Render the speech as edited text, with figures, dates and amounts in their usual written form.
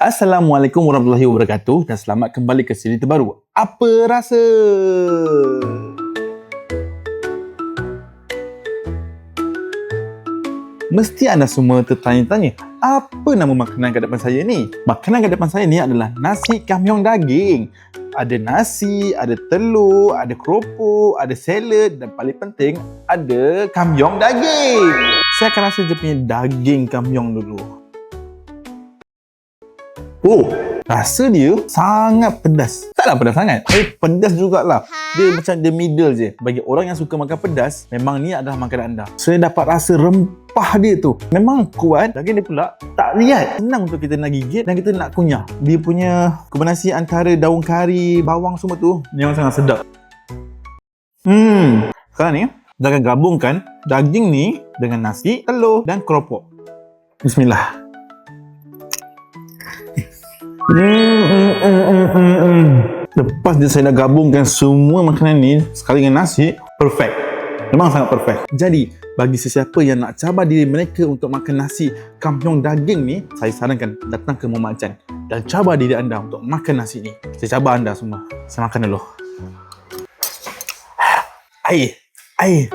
Assalamualaikum warahmatullahi wabarakatuh dan selamat kembali ke siri terbaru. Apa rasa? Mesti anda semua tertanya-tanya, apa nama makanan kat depan saya ni? Makanan kat depan saya ni adalah nasi kamyong daging. Ada nasi, ada telur, ada keropok, ada salad dan paling penting ada kamyong daging. Saya akan rasa dia punya daging kamyong dulu. Oh, rasa dia sangat pedas. Taklah pedas sangat. Pedas jugalah. Dia macam the middle je. Bagi orang yang suka makan pedas, memang ni adalah makanan anda. Saya dapat rasa rempah dia tu. Memang kuat. Daging dia pula tak liat. Senang untuk kita nak gigit dan kita nak kunyah. Dia punya kombinasi antara daun kari, bawang semua tu memang sangat sedap. Sekarang ni, kita akan gabungkan daging ni dengan nasi, telur dan keropok. Bismillah. Lepas dia saya dah gabungkan semua makanan ni sekali dengan nasi, perfect. Memang sangat perfect. Jadi, bagi sesiapa yang nak cabar diri mereka untuk makan nasi kamyong daging ni, saya sarankan datang ke Muhammad Chan dan cabar diri anda untuk makan nasi ni. Saya cabar anda semua. Saya makan dulu. Air.